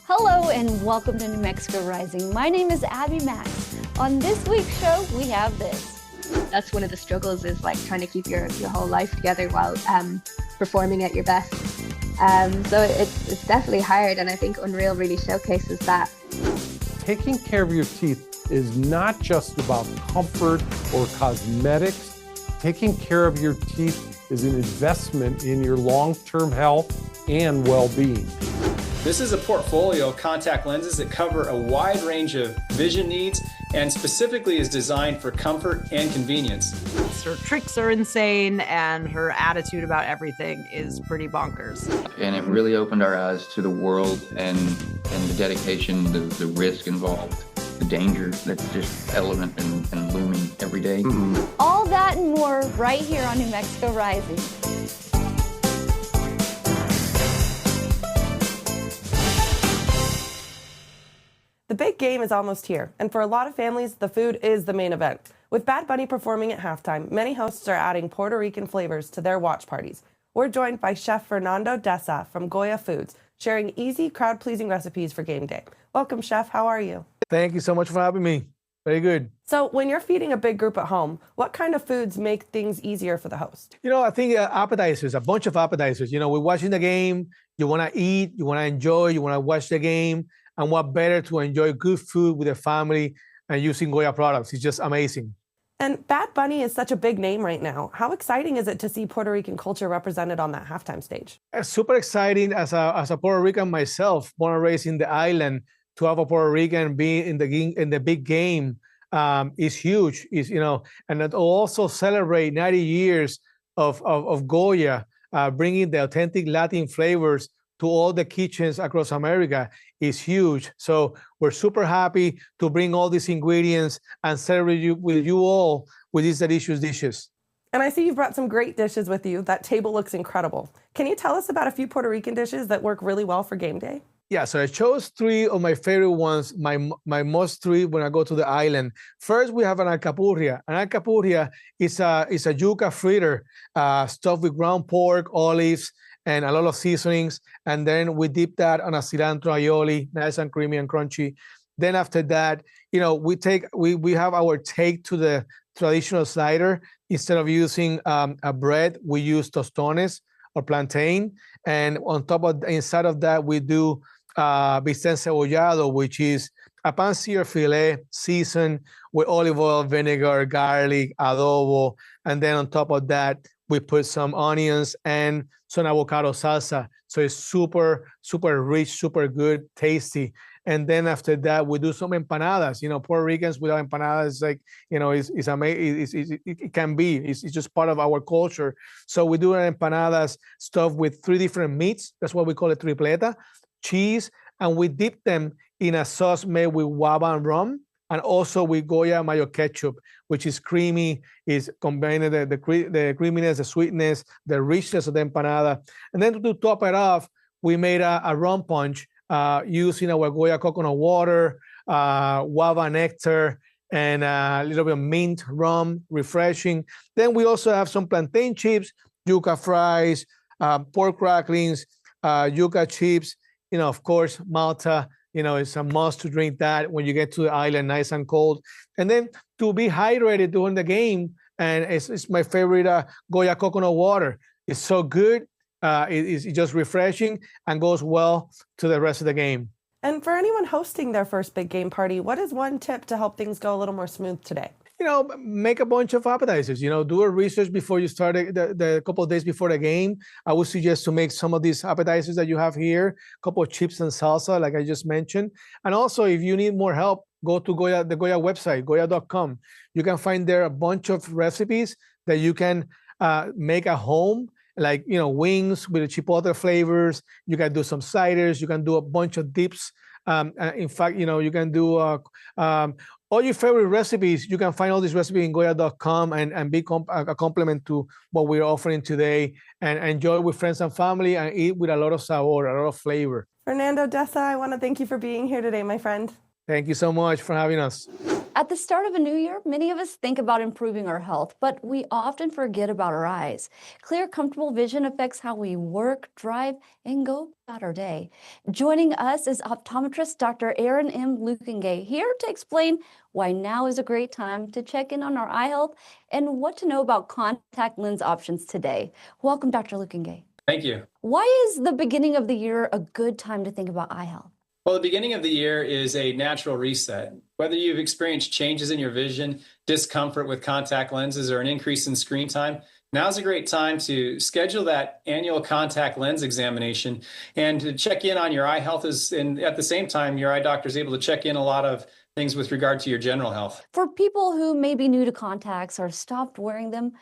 Hello and welcome to New Mexico Rising. My name is Abby Max. On this week's show, we have this. That's one of the struggles, is like trying to keep your whole life together while performing at your best. So it's definitely hard, and I think Unreal really showcases that. Taking care of your teeth is not just about comfort or cosmetics. Taking care of your teeth is an investment in your long-term health and well-being. This is a portfolio of contact lenses that cover a wide range of vision needs and specifically is designed for comfort and convenience. Her tricks are insane and her attitude about everything is pretty bonkers. And it really opened our eyes to the world and the dedication, the risk involved, the danger that's just evident and looming every day. Mm-hmm. All that and more right here on New Mexico Rising. The big game is almost here, and for a lot of families, the food is the main event. With Bad Bunny performing at halftime, many hosts are adding Puerto Rican flavors to their watch parties. We're joined by Chef Fernando Desa from Goya Foods, sharing easy, crowd-pleasing recipes for game day. Welcome, Chef. How are you? Thank you so much for having me. Very good. So when you're feeding a big group at home, what kind of foods make things easier for the host? I think appetizers, a bunch of appetizers. We're watching the game, you want to eat, you want to enjoy, you want to watch the game. And what better to enjoy good food with the family and using Goya products. It's just amazing. And Bad Bunny is such a big name right now. How exciting is it to see Puerto Rican culture represented on that halftime stage? It's super exciting as a Puerto Rican myself, born and raised in the island, to have a Puerto Rican be in the big game is huge. And to also celebrate 90 years of Goya, bringing the authentic Latin flavors to all the kitchens across America is huge. So we're super happy to bring all these ingredients and celebrate with you all with these delicious dishes. And I see you've brought some great dishes with you. That table looks incredible. Can you tell us about a few Puerto Rican dishes that work really well for game day? Yeah, so I chose three of my favorite ones, my must three when I go to the island. First, we have an alcapurria. An alcapurria is a yuca fritter stuffed with ground pork, olives, and a lot of seasonings. And then we dip that on a cilantro aioli, nice and creamy and crunchy. Then after that, we have our take to the traditional slider. Instead of using a bread, we use tostones or plantain. And on top of, inside of that, we do bistec cebollado, which is a pan-seared filet seasoned with olive oil, vinegar, garlic, adobo. And then on top of that, we put some onions and some avocado salsa. So it's super, super rich, super good, tasty. And then after that, we do some empanadas. Puerto Ricans without empanadas, it's amazing. It can be. It's just part of our culture. So we do an empanadas stuffed with 3 different meats. That's what we call it, tripleta, cheese, and we dip them in a sauce made with guava and rum, and also with Goya mayo ketchup, which is creamy, is combining the creaminess, the sweetness, the richness of the empanada. And then to top it off, we made a rum punch using our Goya coconut water, guava nectar, and a little bit of mint rum, refreshing. Then we also have some plantain chips, yuca fries, pork cracklings, yuca chips, of course, Malta. It's a must to drink that when you get to the island, nice and cold. And then to be hydrated during the game, and it's my favorite Goya coconut water. It's so good. It's just refreshing and goes well to the rest of the game. And for anyone hosting their first big game party, what is one tip to help things go a little more smooth today? Make a bunch of appetizers. Do a research before you start the couple of days before the game. I would suggest to make some of these appetizers that you have here, a couple of chips and salsa, like I just mentioned. And also, if you need more help, go to the Goya website, goya.com. You can find there a bunch of recipes that you can make at home, like, wings with the chipotle flavors. You can do some ciders. You can do a bunch of dips. In fact, you can do all your favorite recipes. You can find all these recipes in Goya.com and be a complement to what we're offering today, and enjoy with friends and family and eat with a lot of sabor, a lot of flavor. Fernando Desa, I want to thank you for being here today, my friend. Thank you so much for having us. At the start of a new year, many of us think about improving our health, but we often forget about our eyes. Clear, comfortable vision affects how we work, drive, and go about our day. Joining us is optometrist Dr. Aaron M. Luekenga, here to explain why now is a great time to check in on our eye health and what to know about contact lens options today. Welcome, Dr. Luekenga. Thank you. Why is the beginning of the year a good time to think about eye health? Well, the beginning of the year is a natural reset. Whether you've experienced changes in your vision, discomfort with contact lenses, or an increase in screen time, now's a great time to schedule that annual contact lens examination and to check in on your eye health. And at the same time, your eye doctor is able to check in a lot of things with regard to your general health. For people who may be new to contacts or stopped wearing them,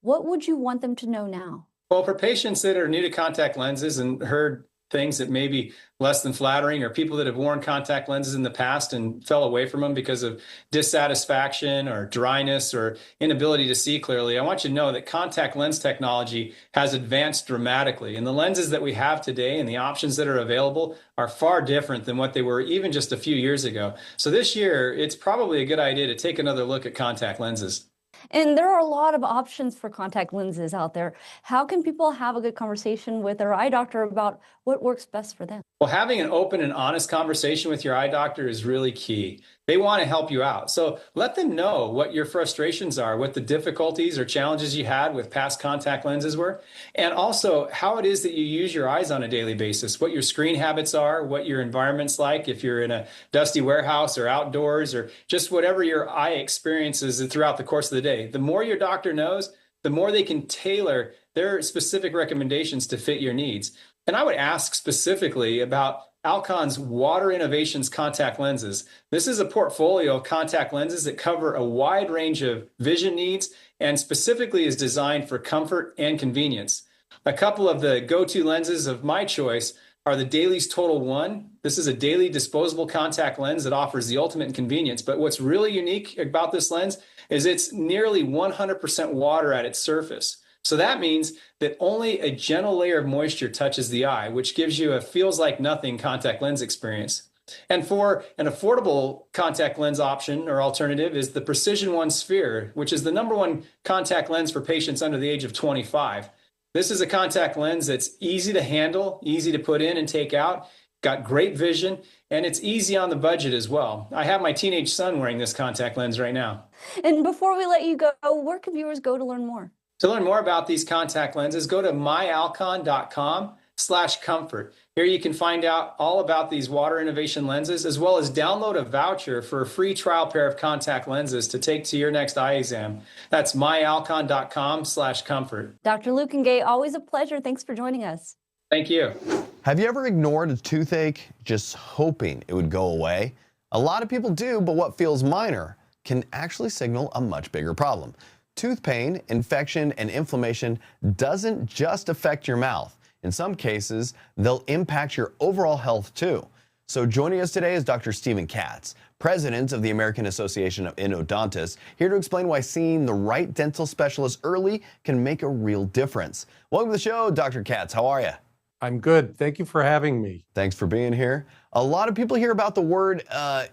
what would you want them to know now? Well, for patients that are new to contact lenses and heard things that may be less than flattering, or people that have worn contact lenses in the past and fell away from them because of dissatisfaction or dryness or inability to see clearly, I want you to know that contact lens technology has advanced dramatically. And the lenses that we have today and the options that are available are far different than what they were even just a few years ago. So this year, it's probably a good idea to take another look at contact lenses. And there are a lot of options for contact lenses out there. How can people have a good conversation with their eye doctor about what works best for them? Well, having an open and honest conversation with your eye doctor is really key. They want to help you out. So let them know what your frustrations are, what the difficulties or challenges you had with past contact lenses were, and also how it is that you use your eyes on a daily basis, what your screen habits are, what your environment's like, if you're in a dusty warehouse or outdoors, or just whatever your eye experiences throughout the course of the day. The more your doctor knows, the more they can tailor their specific recommendations to fit your needs. And I would ask specifically about Alcon's Water Innovations contact lenses. This is a portfolio of contact lenses that cover a wide range of vision needs and specifically is designed for comfort and convenience. A couple of the go-to lenses of my choice are the Dailies Total One. This is a daily disposable contact lens that offers the ultimate in convenience. But what's really unique about this lens is it's nearly 100% water at its surface. So that means that only a gentle layer of moisture touches the eye, which gives you a feels like nothing contact lens experience. And for an affordable contact lens option or alternative is the Precision One Sphere, which is the #1 contact lens for patients under the age of 25. This is a contact lens that's easy to handle, easy to put in and take out, got great vision, and it's easy on the budget as well. I have my teenage son wearing this contact lens right now. And before we let you go, where can viewers go to learn more? To learn more about these contact lenses, go to myalcon.com/comfort. Here you can find out all about these water innovation lenses, as well as download a voucher for a free trial pair of contact lenses to take to your next eye exam. That's myalcon.com/comfort. Dr. Luekenga, always a pleasure. Thanks for joining us. Thank you. Have you ever ignored a toothache just hoping it would go away? A lot of people do, but what feels minor can actually signal a much bigger problem. Tooth pain, infection, and inflammation doesn't just affect your mouth. In some cases, they'll impact your overall health too. So joining us today is Dr. Stephen Katz, president of the American Association of Endodontists, here to explain why seeing the right dental specialist early can make a real difference. Welcome to the show, Dr. Katz. How are you? I'm good. Thank you for having me. Thanks for being here. A lot of people hear about the word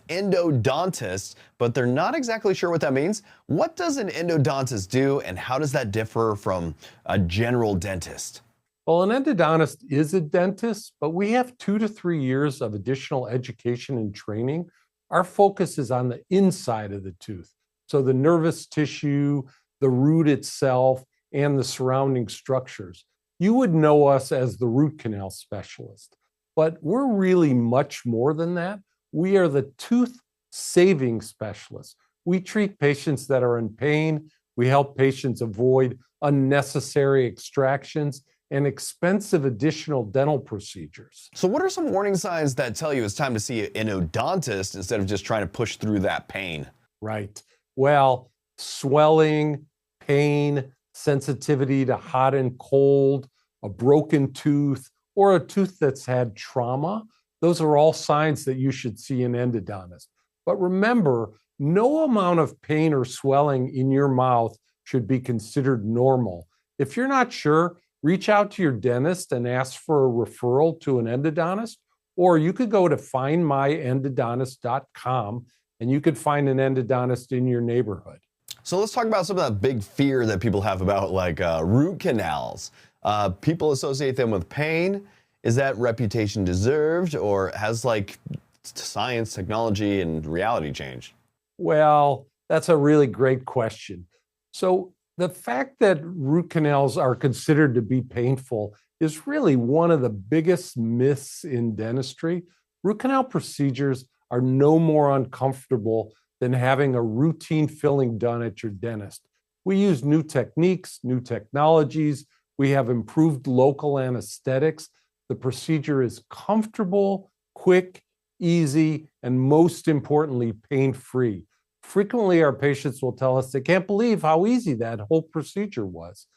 endodontist, but they're not exactly sure what that means. What does an endodontist do, and how does that differ from a general dentist? Well, an endodontist is a dentist, but we have 2 to 3 years of additional education and training. Our focus is on the inside of the tooth. So the nervous tissue, the root itself, and the surrounding structures. You would know us as the root canal specialist, but we're really much more than that. We are the tooth saving specialists. We treat patients that are in pain. We help patients avoid unnecessary extractions and expensive additional dental procedures. So what are some warning signs that tell you it's time to see an endodontist instead of just trying to push through that pain? Right. Well, swelling, pain, sensitivity to hot and cold, a broken tooth, or a tooth that's had trauma. Those are all signs that you should see an endodontist. But remember, no amount of pain or swelling in your mouth should be considered normal. If you're not sure, reach out to your dentist and ask for a referral to an endodontist, or you could go to findmyendodontist.com and you could find an endodontist in your neighborhood. So let's talk about some of that big fear that people have about root canals. People associate them with pain. Is that reputation deserved, or has science, technology, and reality changed? Well, that's a really great question. So the fact that root canals are considered to be painful is really one of the biggest myths in dentistry. Root canal procedures are no more uncomfortable than having a routine filling done at your dentist. We use new techniques, new technologies. We have improved local anesthetics. The procedure is comfortable, quick, easy, and most importantly, pain-free. Frequently, our patients will tell us they can't believe how easy that whole procedure was.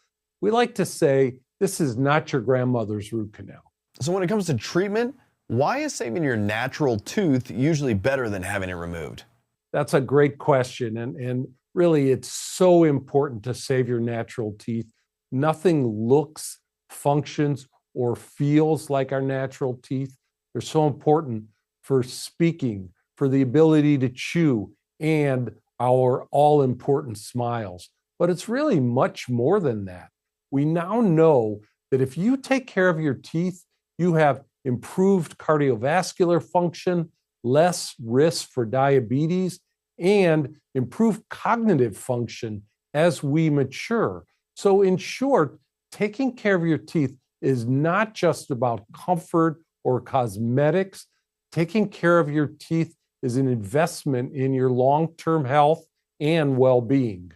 We like to say, this is not your grandmother's root canal. So when it comes to treatment, why is saving your natural tooth usually better than having it removed? That's a great question. And really, it's so important to save your natural teeth. Nothing looks, functions, or feels like our natural teeth. They're so important for speaking, for the ability to chew, and our all-important smiles. But it's really much more than that. We now know that if you take care of your teeth, you have improved cardiovascular function, less risk for diabetes, and improved cognitive function as we mature. So in short, taking care of your teeth is not just about comfort or cosmetics. Taking care of your teeth is an investment in your long-term health and well-being.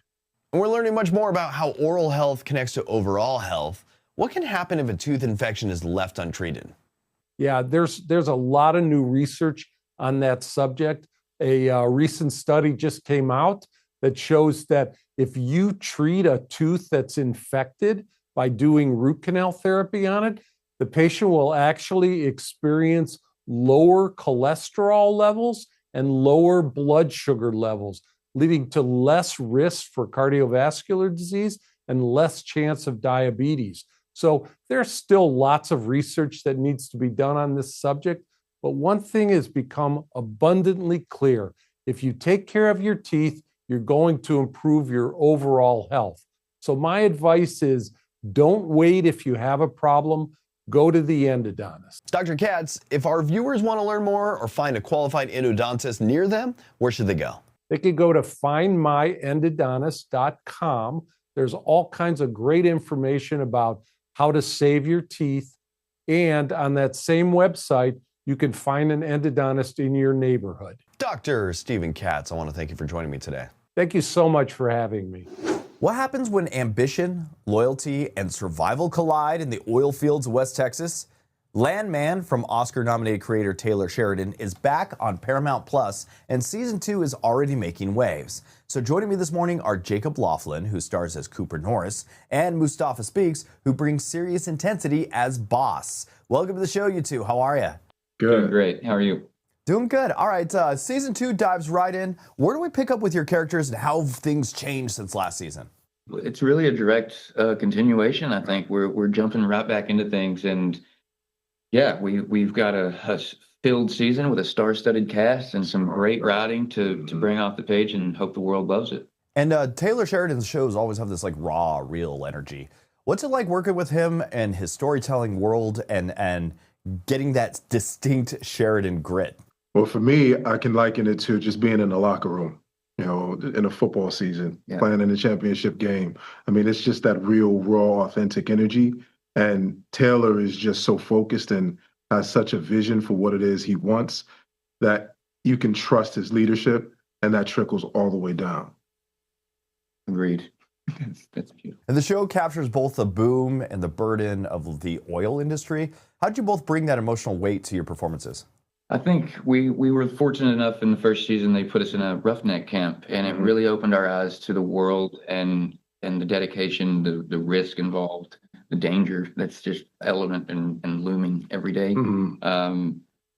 And we're learning much more about how oral health connects to overall health. What can happen if a tooth infection is left untreated? Yeah, there's a lot of new research on that subject. A recent study just came out that shows that if you treat a tooth that's infected by doing root canal therapy on it, the patient will actually experience lower cholesterol levels and lower blood sugar levels, leading to less risk for cardiovascular disease and less chance of diabetes. So there's still lots of research that needs to be done on this subject, but one thing has become abundantly clear. If you take care of your teeth, you're going to improve your overall health. So my advice is, don't wait if you have a problem. Go to the endodontist. Dr. Katz, if our viewers want to learn more or find a qualified endodontist near them, where should they go? They could go to findmyendodontist.com. There's all kinds of great information about how to save your teeth. And on that same website, you can find an endodontist in your neighborhood. Dr. Stephen Katz, I want to thank you for joining me today. Thank you so much for having me. What happens when ambition, loyalty, and survival collide in the oil fields of West Texas? Landman from Oscar-nominated creator Taylor Sheridan is back on Paramount Plus, and season 2 is already making waves. So joining me this morning are Jacob Lofland, who stars as Cooper Norris, and Mustafa Speaks, who brings serious intensity as Boss. Welcome to the show, you two. How are you? Good. Doing great. How are you? Doing good. All right, season 2 dives right in. Where do we pick up with your characters and how have things changed since last season? It's really a direct continuation. I think we're jumping right back into things, and yeah, we've got a filled season with a star-studded cast and some great writing to bring off the page, and hope the world loves it. And Taylor Sheridan's shows always have this raw, real energy. What's it like working with him and his storytelling world and getting that distinct Sheridan grit? Well, for me, I can liken it to just being in the locker room, in a football season, playing in a championship game. I mean, it's just that real, raw, authentic energy. And Taylor is just so focused and has such a vision for what it is he wants that you can trust his leadership, and that trickles all the way down. Agreed. That's beautiful. And the show captures both the boom and the burden of the oil industry. How'd you both bring that emotional weight to your performances? I think we were fortunate enough in the first season. They put us in a roughneck camp, and it really opened our eyes to the world and the dedication, the risk involved, the danger that's just evident and looming every day.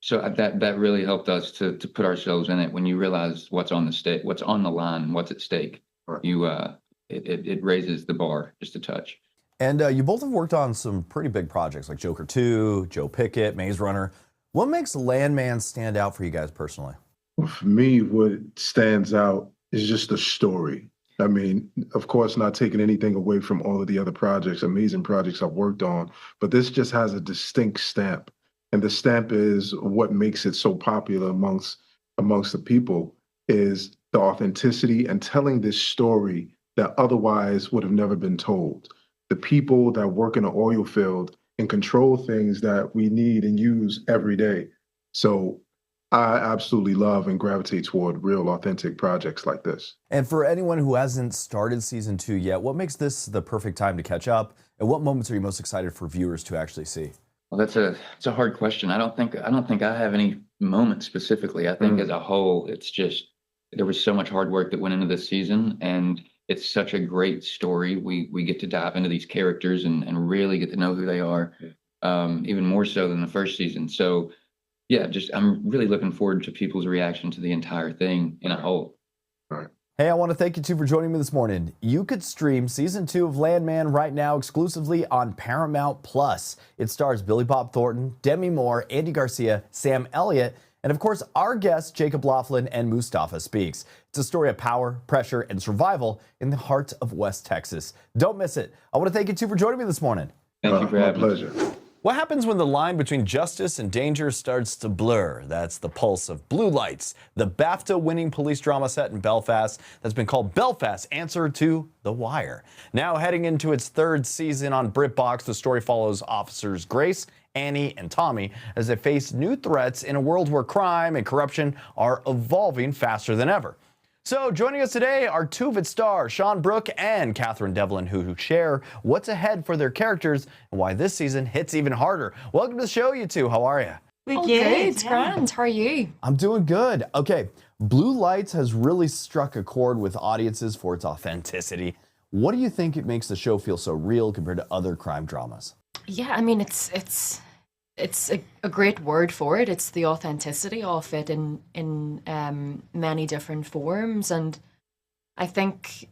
So that really helped us to put ourselves in it. When you realize what's on the line, what's at stake, it raises the bar just a touch. And you both have worked on some pretty big projects like Joker 2, Joe Pickett, Maze Runner. What makes Landman stand out for you guys personally? For me, what stands out is just the story. I mean, of course, not taking anything away from all of the other projects, amazing projects I've worked on, but this just has a distinct stamp. And the stamp is what makes it so popular amongst the people is the authenticity and telling this story that otherwise would have never been told. The people that work in the oil field and control things that we need and use every day. So I absolutely love and gravitate toward real authentic projects like this. And for anyone who hasn't started season 2 yet, what makes this the perfect time to catch up? And what moments are you most excited for viewers to actually see? Well, it's a hard question. I don't think I have any moments specifically. I think as a whole, it's just there was so much hard work that went into this season, and it's such a great story. We get to dive into these characters and really get to know who they are, even more so than the first season. So yeah, I'm really looking forward to people's reaction to the entire thing in a whole. All right. Hey, I want to thank you two for joining me this morning. You could stream season 2 of Landman right now exclusively on Paramount Plus. It stars Billy Bob Thornton, Demi Moore, Andy Garcia, Sam Elliott, and of course our guests Jacob Lofland and Mustafa Speaks. It's a story of power, pressure, and survival in the heart of West Texas. Don't miss it. I want to thank you two for joining me this morning. Thank you for having me. Pleasure. What happens when the line between justice and danger starts to blur? That's the pulse of Blue Lights, the BAFTA-winning police drama set in Belfast that's been called Belfast's answer to The Wire. Now heading into its 3rd season on BritBox, the story follows officers Grace, Annie, and Tommy as they face new threats in a world where crime and corruption are evolving faster than ever. So joining us today are 2 of its stars, Sian Brooke and Katherine Devlin, who share what's ahead for their characters and why this season hits even harder. Welcome to the show, you two. How are you? We're good. Grand. How are you? I'm doing good. Okay, Blue Lights has really struck a chord with audiences for its authenticity. What do you think it makes the show feel so real compared to other crime dramas? Yeah, I mean, it's a great word for it. It's the authenticity of it in many different forms, and I think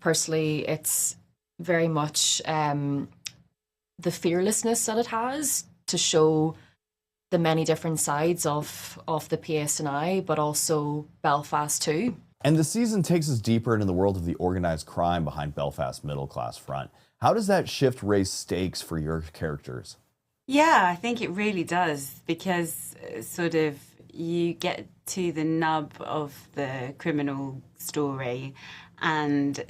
personally it's very much the fearlessness that it has to show the many different sides of the PSNI, but also Belfast too. And the season takes us deeper into the world of the organized crime behind Belfast's middle-class front. How does that shift raise stakes for your characters? Yeah, I think it really does, because sort of you get to the nub of the criminal story, and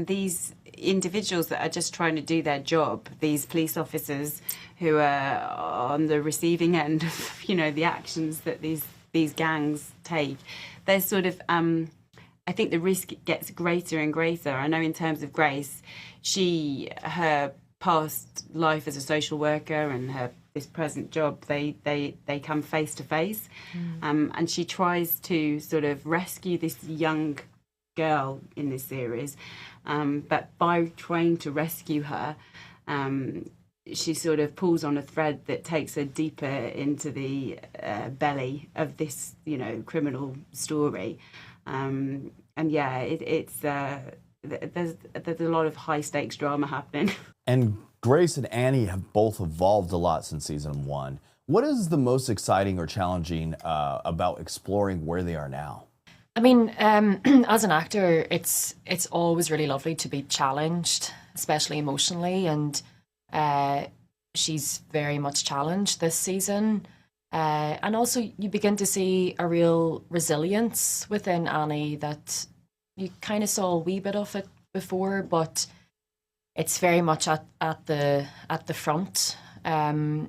these individuals that are just trying to do their job, these police officers who are on the receiving end of, the actions that these gangs take, they're sort of, I think the risk gets greater and greater. I know in terms of Grace, her past life as a social worker and this present job, they come face to face, and she tries to sort of rescue this young girl in this series, but by trying to rescue her, she sort of pulls on a thread that takes her deeper into the belly of this criminal story, and yeah, it's there's a lot of high stakes drama happening. And Grace and Annie have both evolved a lot since season 1. What is the most exciting or challenging about exploring where they are now? I mean, as an actor, it's always really lovely to be challenged, especially emotionally, and she's very much challenged this season. And also you begin to see a real resilience within Annie that you kind of saw a wee bit of it before, but it's very much at the front. And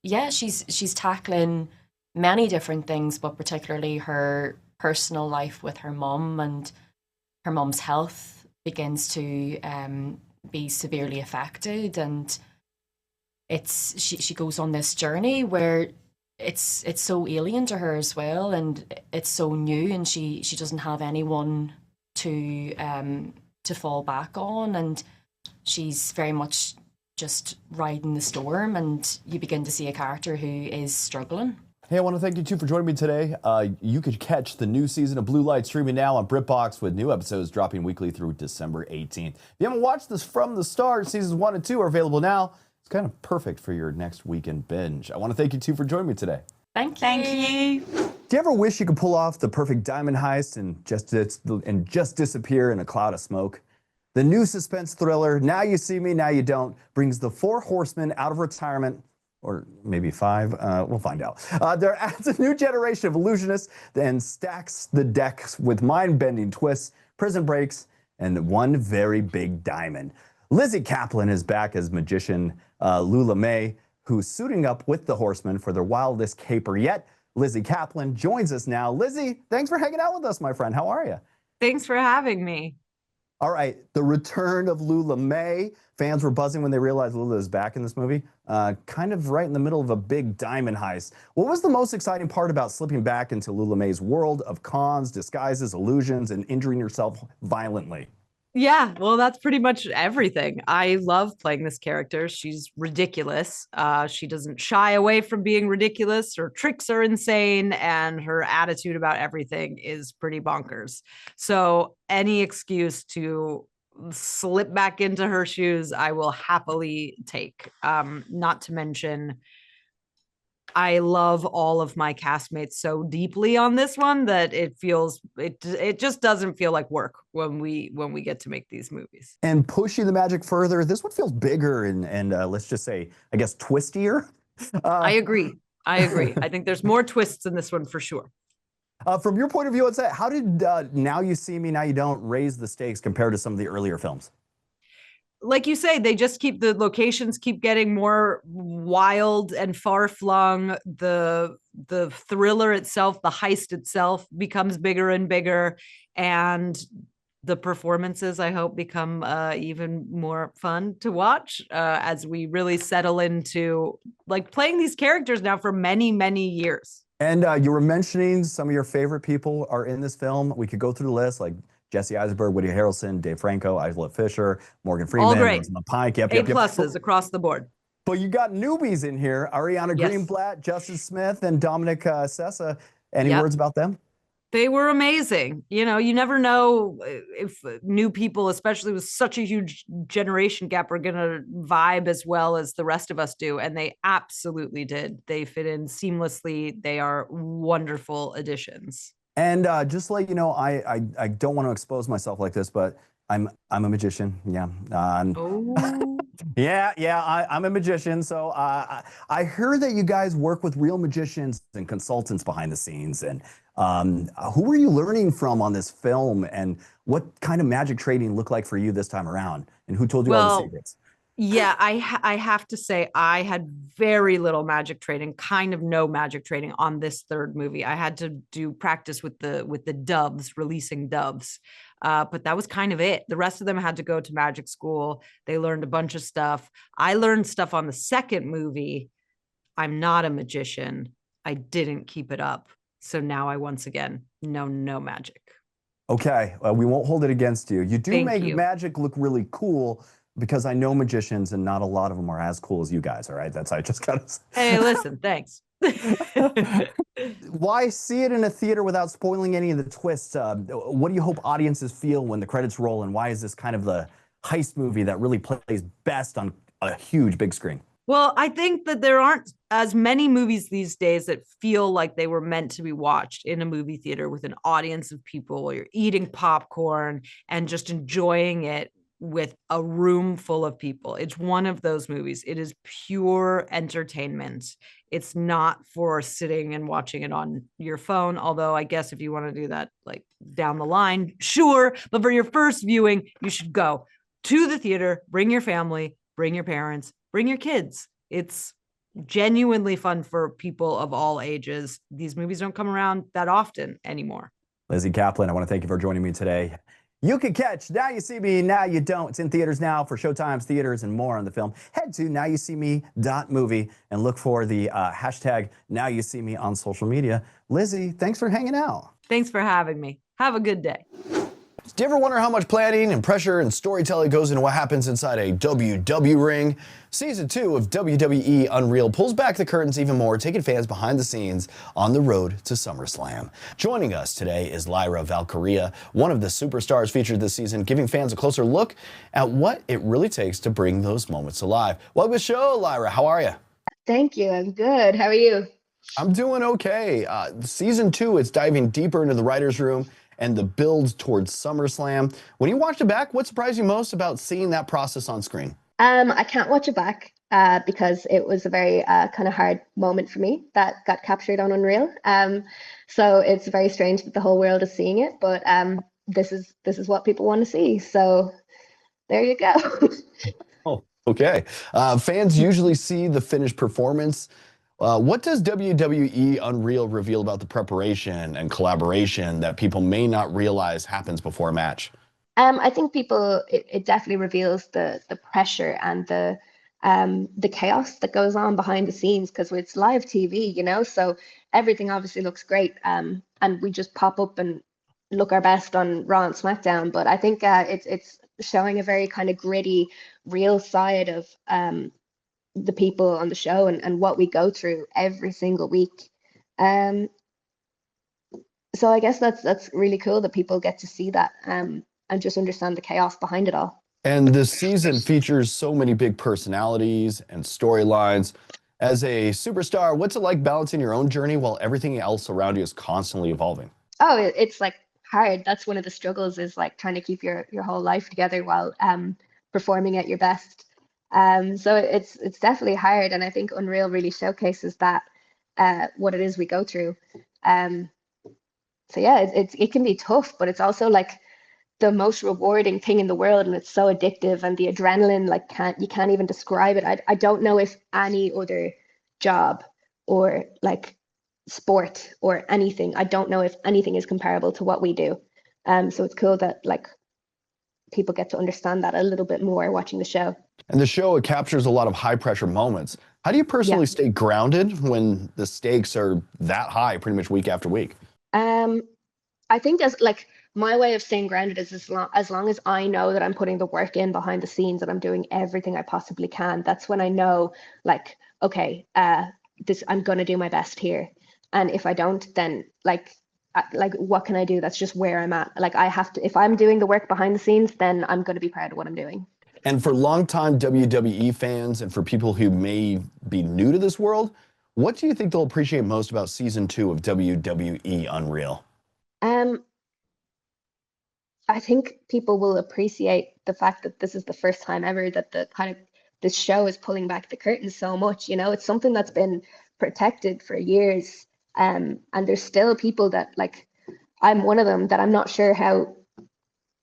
yeah, she's tackling many different things, but particularly her personal life with her mum, and her mum's health begins to be severely affected, and she goes on this journey where it's so alien to her as well, and it's so new, and she doesn't have anyone to fall back on, and she's very much just riding the storm, and you begin to see a character who is struggling. Hey, I want to thank you two for joining me today. You could catch the new season of Blue Lights streaming now on BritBox, with new episodes dropping weekly through December 18th. If you haven't watched this from the start, seasons 1 and 2 are available now. It's kind of perfect for your next weekend binge. I want to thank you two for joining me today. Thank you. Do you ever wish you could pull off the perfect diamond heist and just disappear in a cloud of smoke? The new suspense thriller, Now You See Me, Now You Don't, brings the four horsemen out of retirement, or maybe five, we'll find out. There adds a new generation of illusionists and stacks the decks with mind-bending twists, prison breaks, and one very big diamond. Lizzy Caplan is back as magician Lula May, who's suiting up with the horsemen for their wildest caper yet. Lizzy Caplan joins us now. Lizzy, thanks for hanging out with us, my friend. How are you? Thanks for having me. All right, the return of Lula May. Fans were buzzing when they realized Lula is back in this movie, kind of right in the middle of a big diamond heist. What was the most exciting part about slipping back into Lula May's world of cons, disguises, illusions, and injuring yourself violently? Yeah, well, that's pretty much everything. I love playing this character. She's ridiculous. She doesn't shy away from being ridiculous. Her tricks are insane, and her attitude about everything is pretty bonkers. So any excuse to slip back into her shoes, I will happily take. Not to mention, I love all of my castmates so deeply on this one that it just doesn't feel like work when we get to make these movies. And pushing the magic further, this one feels bigger and let's just say, I guess, twistier. I agree. I think there's more twists in this one for sure. From your point of view, how did Now You See Me, Now You Don't raise the stakes compared to some of the earlier films? Like you say, the locations keep getting more wild and far-flung. The thriller itself, the heist itself becomes bigger and bigger, and the performances, I hope, become even more fun to watch as we really settle into like playing these characters now for many, many years. And you were mentioning some of your favorite people are in this film. We could go through the list, like Jesse Eisenberg, Woody Harrelson, Dave Franco, Isla Fisher, Morgan Freeman, all great. Rosamund Pike. Yep. A+ across the board. But you got newbies in here: Ariana Yes. Greenblatt, Justin Smith, and Dominic Sessa. Any words about them? They were amazing. You know, you never know if new people, especially with such a huge generation gap, are going to vibe as well as the rest of us do. And they absolutely did. They fit in seamlessly. They are wonderful additions. And just to let you know, I don't want to expose myself like this, but I'm a magician. Yeah. I'm a magician. So I heard that you guys work with real magicians and consultants behind the scenes. And who were you learning from on this film? And what kind of magic training looked like for you this time around? And who told you all the secrets? Yeah, I have to say I had very little magic training, kind of no magic training on this third movie. I had to do practice with the doves, releasing doves. But that was kind of it. The rest of them had to go to magic school. They learned a bunch of stuff. I learned stuff on the second movie. I'm not a magician. I didn't keep it up. So now I once again know no magic. Okay, we won't hold it against you. You do make magic look really cool, because I know magicians and not a lot of them are as cool as you guys, all right? I just gotta say. Hey, listen, thanks. Why see it in a theater without spoiling any of the twists? What do you hope audiences feel when the credits roll, and why is this kind of the heist movie that really plays best on a huge big screen? Well, I think that there aren't as many movies these days that feel like they were meant to be watched in a movie theater with an audience of people where you're eating popcorn and just enjoying it with a room full of people. It's one of those movies. It is pure entertainment. It's not for sitting and watching it on your phone, although I guess if you want to do that like down the line, sure. But for your first viewing, you should go to the theater, bring your family, bring your parents, bring your kids. It's genuinely fun for people of all ages. These movies don't come around that often anymore. Lizzy Caplan, I want to thank you for joining me today. You can catch Now You See Me, Now You Don't. It's in theaters now for Showtime's theaters and more on the film. Head to nowyouseme.movie and look for the hashtag Now You See Me on social media. Lizzy, thanks for hanging out. Thanks for having me. Have a good day. Do you ever wonder how much planning and pressure and storytelling goes into what happens inside a WW ring? Season 2 of WWE Unreal pulls back the curtains even more, taking fans behind the scenes on the road to SummerSlam. Joining us today is Lyra Valkyrie, one of the superstars featured this season, giving fans a closer look at what it really takes to bring those moments alive. Welcome to the show, Lyra. How are you? Thank you. I'm good. How are you? I'm doing okay. Season 2 is diving deeper into the writer's room and the builds towards SummerSlam. When you watched it back, what surprised you most about seeing that process on screen? I can't watch it back because it was a very kind of hard moment for me that got captured on Unreal. So it's very strange that the whole world is seeing it, but this is what people want to see. So there you go. Oh, okay. Fans usually see the finished performance. What does WWE Unreal reveal about the preparation and collaboration that people may not realize happens before a match? I think it definitely reveals the pressure and the chaos that goes on behind the scenes, because it's live TV, you know, so everything obviously looks great, and we just pop up and look our best on Raw and SmackDown. But I think it's showing a very kind of gritty, real side of the people on the show and what we go through every single week. So I guess that's really cool that people get to see that and just understand the chaos behind it all. And this season features so many big personalities and storylines. As a superstar, what's it like balancing your own journey while everything else around you is constantly evolving? Oh, it's like hard. That's one of the struggles, is like trying to keep your whole life together while performing at your best. So it's definitely hard, and I think Unreal really showcases that what it is we go through. So yeah, it can be tough, but it's also like the most rewarding thing in the world, and it's so addictive, and the adrenaline, like you can't even describe it. I don't know if any other job or like sport or anything, I don't know if anything is comparable to what we do. So it's cool that like people get to understand that a little bit more watching the show. And the show, it captures a lot of high pressure moments. How do you personally stay grounded when the stakes are that high pretty much week after week? I think as like my way of staying grounded is as long as I know that I'm putting the work in behind the scenes, that I'm doing everything I possibly can. That's when I know, like, okay, I'm going to do my best here. And if I don't, then like what can I do? That's just where I'm at. Like I have to, if I'm doing the work behind the scenes, then I'm going to be proud of what I'm doing. And for longtime WWE fans and for people who may be new to this world, what do you think they'll appreciate most about season 2 of WWE Unreal? I think people will appreciate the fact that this is the first time ever that this show is pulling back the curtain so much. You know, it's something that's been protected for years. And there's still people that, like, I'm one of them, that I'm not sure how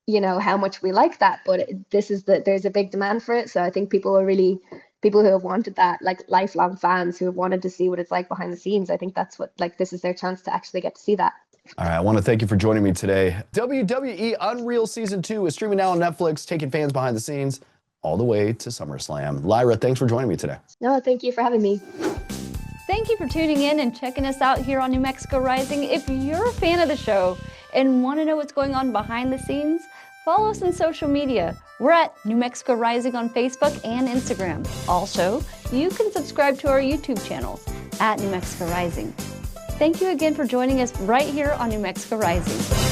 much we like that, but there's a big demand for it. So I think people who have wanted that, like lifelong fans who have wanted to see what it's like behind the scenes, I think that's what, like, this is their chance to actually get to see that. All right, I want to thank you for joining me today. WWE Unreal Season 2 is streaming now on Netflix, taking fans behind the scenes all the way to SummerSlam. Lyra, thanks for joining me today. No, thank you for having me. Thank you for tuning in and checking us out here on New Mexico Rising. If you're a fan of the show and want to know what's going on behind the scenes, follow us on social media. We're at New Mexico Rising on Facebook and Instagram. Also, you can subscribe to our YouTube channels at New Mexico Rising. Thank you again for joining us right here on New Mexico Rising.